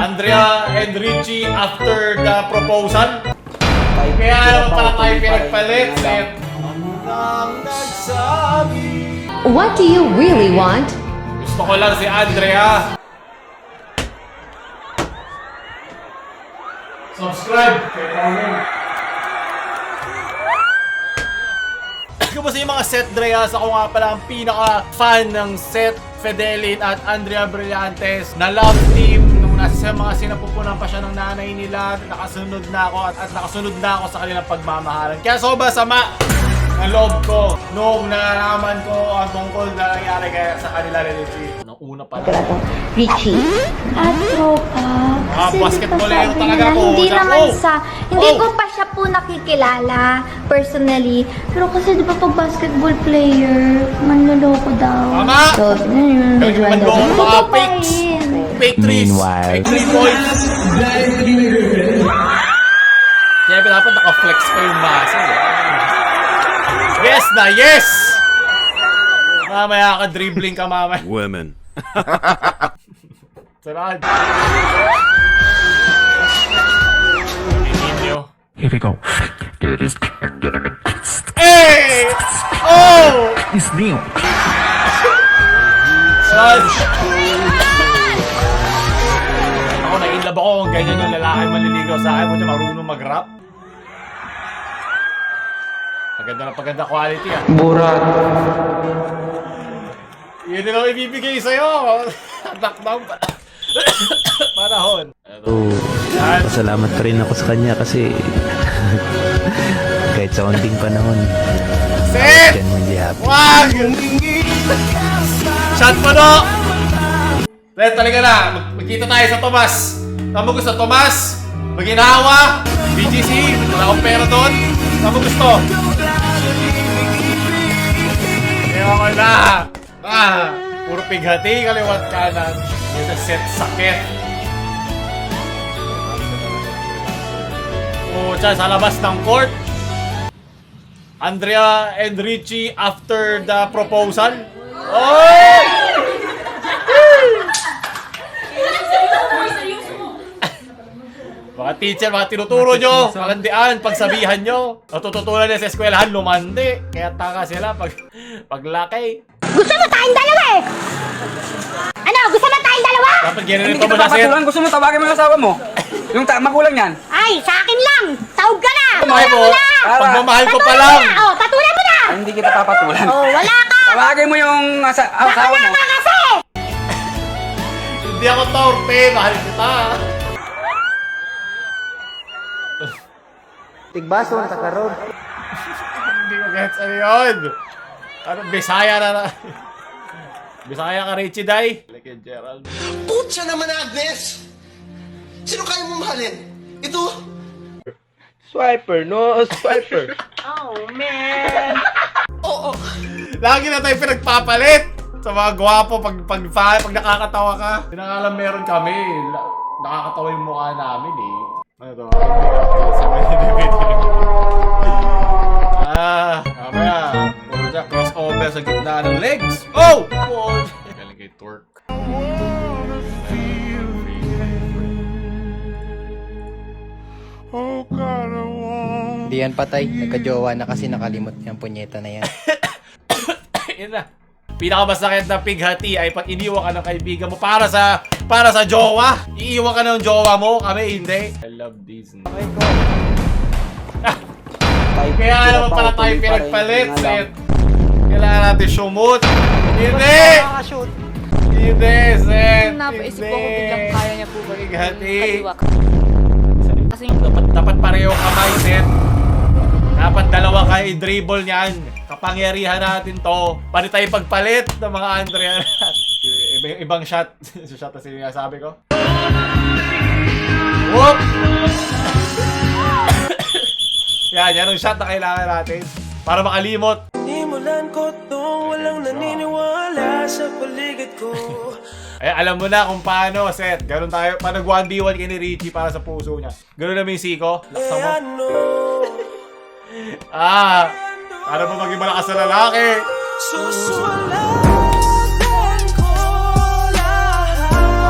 Andrea and Richie after the proposal. Kaya naman pala tayo pinagpalit. Ang nagsabi. What do you really want? Gusto ko lang si Andrea. Subscribe. Kumusta yung mga Seth Dreas? Ako nga pala ang pinaka-fan ng Seth Fidelin at Andrea Brillantes na love team. Nung nasa mga sinapupunan pa siya ng nanay nila, nakasunod na ako at nakasunod na ako sa kanilang pagmamahalan. Kaya sobrang sama ang loob ko nung nalaman ko ang tungkol na nangyari kaya sa kanila ni Richie. Nung una pa lang. Richie? At tropa. Basketballero talaga ako. Hindi naman hindi Oh. ko pa siya po nakikilala personally. Pero kasi di ba pag basketball player, manloloko daw. Tama! So, yun. Kaya manloloko mga fakes. Fake trees. Fake 3 points. Kaya dapat naka-flex pa yung muscle. Yes na, yes! Mamaya ka, dribbling ka mamaya. Women. Sarad. Here we go. Hey! Oh! It's new. Sarad. Ako, na-inlove ako kung ganyan yung lalaki manliligaw sa akin. Buti marunong mag-rap. Paganda quality ah. Burat. Yun din ako ibibigay sa'yo. Knockdown pa. Panahon. Pasalamat pa rin ako sa kanya kasi kahit sa onting panahon, Seth! yan mo hindi happy. Wag! Shot pa no! Seth, talaga na. Magkita tayo sa Tomas. Saan mo gusto? Tomas? Maginawa? BGC? Wala akong pera doon. Saan mo gusto? Ewan ko na. Puro pighati, kaliwat kanan. Dito Seth sakit. Pucha, sa labas ng court. Andrea and Richie after the proposal. Oh! Mga teacher, mga tinuturo nyo, palandian, pagsabihan nyo. Natututunan nila sa eskwelahan, lumandi. Kaya taka sila paglaki. Gusto mo tayong dalawa eh! Ano? Gusto mo tayong dalawa? Dapat ganito Hindi mo kita na, Seth. papatulan. Gusto mo tawagin mo yung asawa mo? Yung magulang niyan? Ay, sa akin lang! Tawag ka na! Mahal mo, pagmamahal ko pa lang. Oh, patulan mo na! Ay, hindi kita papatulan. Oh, wala ka! Tawagin mo yung asawa Wala mo. ka kasi! Hindi ako torpe, mahal kita. Tigbaso ang takarod. Hindi ko gets ano yun. Ano, Bisaya na. Bisaya ka, Richie, day. Like Gerald. Putya naman, Agnes! Sino kaya mo mahalin? Ito? Swiper, no? Swiper. Oo. Lagi na tayo pinagpapalit. Sa mga gwapo, pag nakakatawa ka. Pinangalan meron kami. Nakakatawa yung mukha namin eh. Ano to? Mamaya. Puro dyan, crossover sa gitna ng legs. Oh! Galing kay twerk. Hindi yan patay. Nagka-jowa na kasi nakalimot yung punyeta na yan. Yun na. Pinakamasakit na pighati ay pag iniwan ka ng kaibigan mo para sa jowa. Iiwan ka ng jowa mo, kami hindi. I love Disney. Kaya naman pala tayo pinagpalit, Seth. Kailangan natin shumot. Hindi! Hindi, Seth. Napaisip ko kung biglang kaya niya po ba Pighati. kaliwa. Kasi Dapat pareho kamay, Seth. Dapat dalawa kayo dribble niyan. Kapangyarihan natin to. Pwede tayo pagpalit ng mga Andrea. Ibang shot. Shot na sinasabi ko. Whoop! yan ang shot na kailangan natin. Para makalimot. Himulan ko to, walang naniniwala sa paligid ko. Ay, alam mo na kung paano, Seth. Ganun tayo. Paano 1v1 kay ni Richie para sa puso niya. Ganun naman yung siko. Laksa mo. Para ba maging malakas sa lalaki?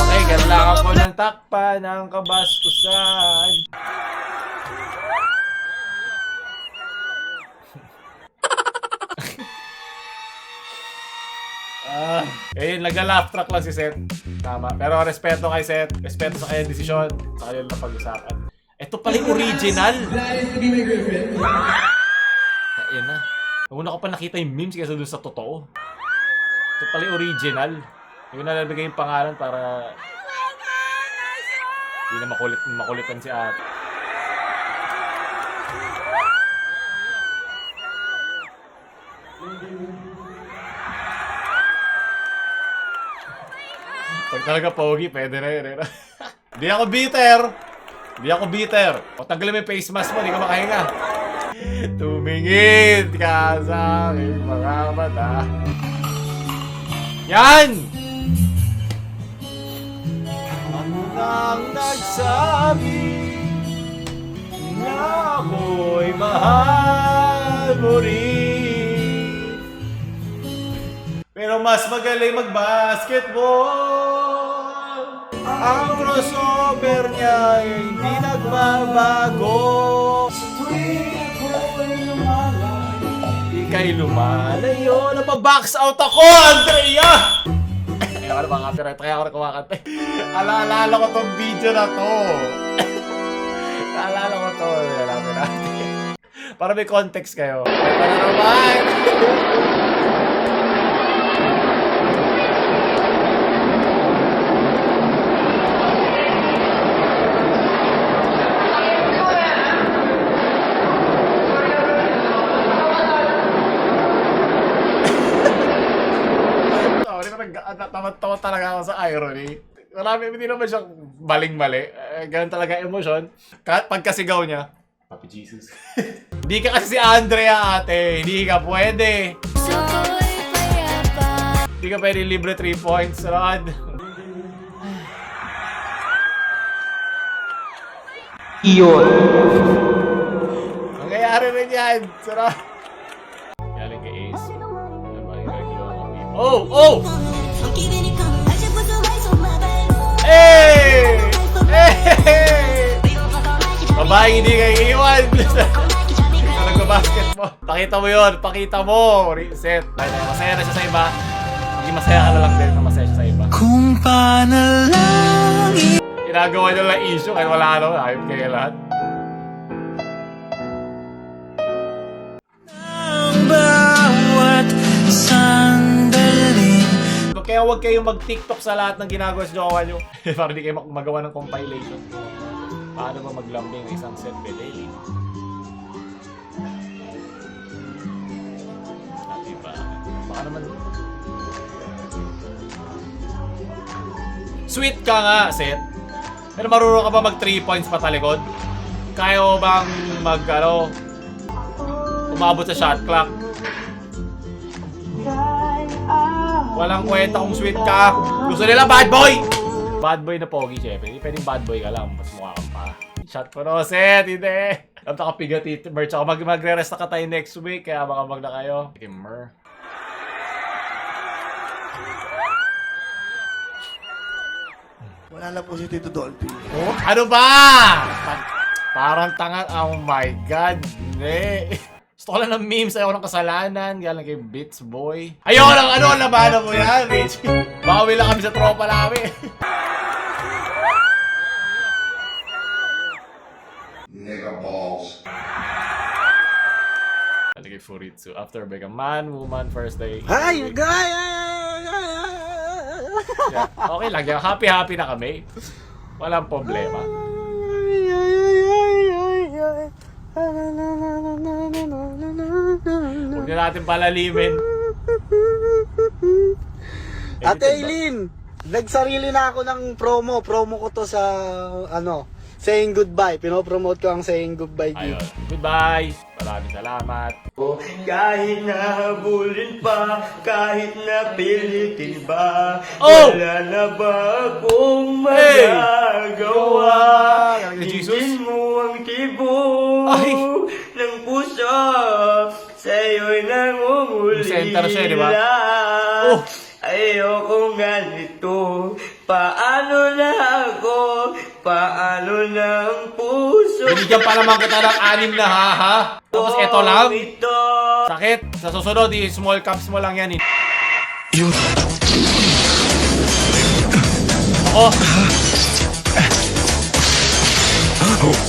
Okay, ganun lang Ako ng takpan ng kabastusan. Nagla-laugh track lang si Seth. Tama. Pero respeto kay Seth. Respeto sa kanyang desisyon. Sa kanyang napag-usapan. Ito pala yung original. Ayan na. Una ko pa nakita yung memes kaysa dun sa totoo. Ito pala yung original. Yung nalabigay yung pangalan para hindi na makulitan si ate. Pag talaga pogi, pwede na yun. Di ako bitter. O tanggalin mo yung face mask mo, di ka makahinga. Tumingin ka sa aking mga mata. Yan! Ano nang nagsabi na ako'y mahal mo rin? Pero mas magaling mag-basketball. Ang crossover niya ay hindi nagbabago. Ika'y lumalayo. Napabox out ako, Andrea! Kaya ka na mga copyright. Kaya ako na kumakanta. Alaalala ko tong video na to. Alaalala ko to. Alalaman natin. Para may context kayo. Ito na naman! Tawa talaga ako sa irony. Marami, hindi naman siyang maling-mali. Ganun talaga emosyon. Pagkasigaw niya, Papi Jesus. Hindi ka kasi si Andrea, ate. Hindi ka pwede. Hindi ka pwede libre 3 points, Rod. Iyon. Nangyayari rin yan, Rod. Galing kay Ace. Ano ba yung regular ng meme? Oh! Hey! Hey! Babaeng hindi kayo iiwan. Sa nagbabasketball. Pakita mo yun. Pakita mo. Reset. Masaya na siya sa iba. Hindi masaya ka na lang din na masaya siya sa iba. Kung panalangin. Ginagawa niyo lang issue kahit wala ano. Ayop kayo lahat. Ang bawat sandali. Kaya huwag kayong mag-TikTok sa lahat ng ginagawa sa jowa nyo. Para di kayo magawa ng compilation. Paano ba maglambing ng isang set pedali? Diba? Baka naman... Sweet ka nga, Seth. Pero marunong ka ba mag 3 points patalikod? Kaya mo bang umabot sa shot clock? Walang kwenta kung sweet ka. Gusto nila bad boy! Bad boy na pogi, syempre. Hindi pwedeng bad boy ka lang. Mas mukha kang pa. Shot po no, Seth. Hindi. Alam na kapigati. Merch ako. Magre-rest na ka tayo next week. Kaya baka mag na kayo. Mer. Wala na po si Tito Dolphy. Oh, ano ba? Parang tanga. Oh my God. Hindi. Gusto ko lang ng memes. Ayaw ng kasalanan. Galang kay Beats Boy. Ayaw lang. Ano ang labanan mo yan, Rich? Bawi lang kami sa tropa namin. Nigga balls. Kay Furitsu. After break, a man, woman, first day. Hi, guy! Yeah. Okay lang. Happy na kami. Walang problema. Huwag na natin palalimin. Ate Eileen, nagsarili na ako ng promo. Promo ko to sa, saying goodbye. Pinopromote ko ang saying goodbye Ayun. gift. Goodbye. Maraming salamat. Kahit na habulin pa, kahit na pilitin ba, Oh! wala na ba akong magagawa? Hey! Jesus? Higin mo ang tibok Ay! ng puso, sa'yo'y nangungulila. Center siya, di ba? Oh! Ayokong ganito, paano na paalo ng puso. Binigyan pa naman kita ng 6 na haha. Tapos eto lang. Ito. Sakit. Sa susunod, small cups mo lang yan. Ako.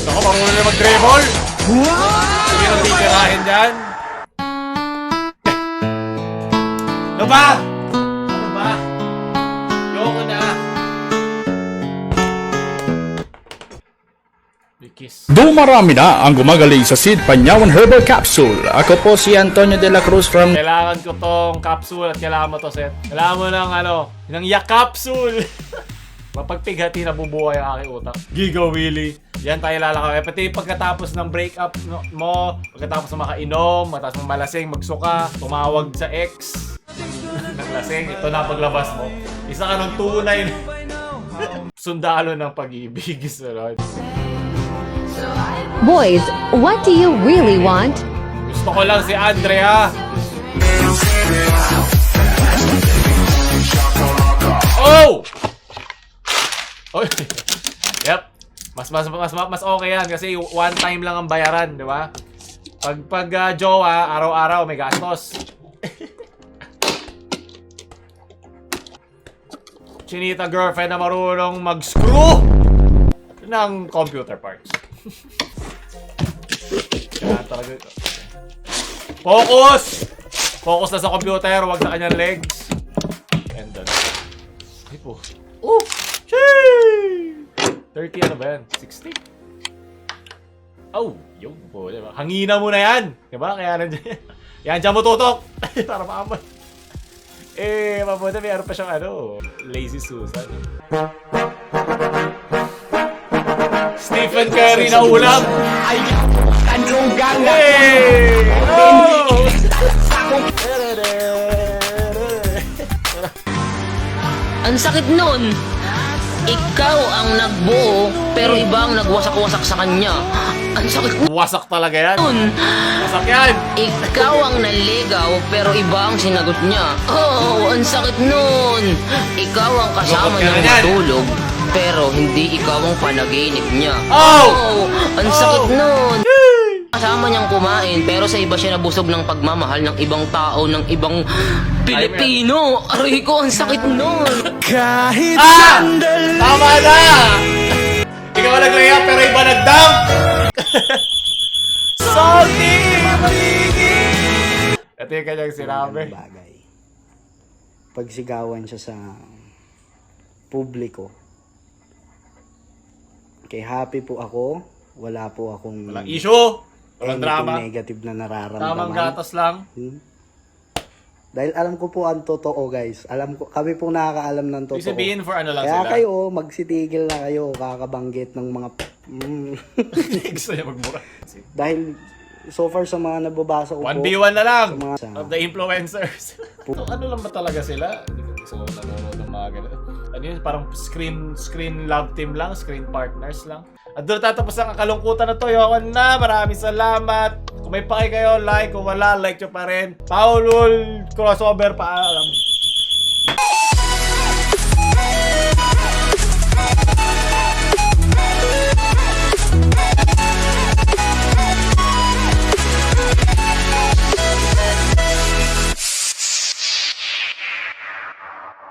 Ako, marunong na mag-dribble. Sige nang titirahin dyan. Ano ba? Ano ba? Yoko na. Bikis. Dumarami na ang gumagaling sa Sid Panyawan Herbal Capsule. Ako po si Antonio de la Cruz from... Kailangan ko tong capsule at kailangan mo to, Seth. Kailangan mo ng yak capsule. Mapagpighati na bubuhay ang aking utak. Giga Willy. Yan tayo lalakaw. Pati pagkatapos ng breakup mo, pagkatapos na makainom, matapos ng malasing, magsuka, tumawag sa ex, ng lasing, ito na paglabas mo. Isa ka ng tunay na sundalo ng pag-ibig. Boys, what do you really want? Gusto ko lang si Andrea. Oh! Oh! Yep. Mas okay yan kasi one time lang ang bayaran, di ba? Pag jowa, araw-araw may gastos. Chinita girlfriend na marunong mag-screw ng computer parts. Kailangan talaga ito. Focus! Focus na sa computer, wag sa kanyang legs. And then... Ay po. Oh! Sheesh! 30 ano ba yan? 60? Oh! Yun po, diba? Hangina mo na yan! Diba? Kaya nandiyan. Yan, dyan mo tutok! Para maamoy. Mabuti mayroon pa siyang Lazy Susan. Stephen Curry na ulam! Ay! Tanunggang na! Oh! Ang sakit nun! Ikaw ang nagbuo, pero iba ang nagwasak-wasak sa kanya. Ang sakit Wasak talaga yan! nun! Wasak yan! Ikaw ang naligaw, pero iba ang sinagot niya. Oh, ang sakit nun! Ikaw ang kasama Lukot ka niyang na yan. matulog, pero hindi ikaw ang panaginip niya. Oh! Ang sakit nun! Kasama niyang kumain, pero sa iba siya nabusog ng pagmamahal ng ibang tao, ng ibang Pilipino. Aray ko, ang sakit nun! Kahit Tama na! Ikaw ang nag-layup pero iba nag-dunk! Salty! Ito yung kanyang sinabi. Bagay. Pagsigawan siya sa publiko. Okay, happy po ako. Wala po akong... Walang issue! Walang anything drama. negative na nararamdaman. Tamang gatas lang. Dahil alam ko po ang totoo, guys. Alam ko, kami po nakakaalam ng totoo. Ibig sabihin for ano lang Kaya sila. kayo, magsitigil na kayo, kakabanggit ng mga... Gusto niya magmura. Dahil, so far sa mga nababasa ko 1v1 na lang Sa mga- of the influencers. So, ano lang ba talaga sila? Hindi ko gusto nanonood ng mga ganun. Ano yun? Parang screen love team lang, screen partners lang. At doon tatapos ang kalungkutan na to. Yoko na. Maraming salamat. Kung may paki kayo, like. Kung wala, like nyo pa rin. Paulul crossover, paalam.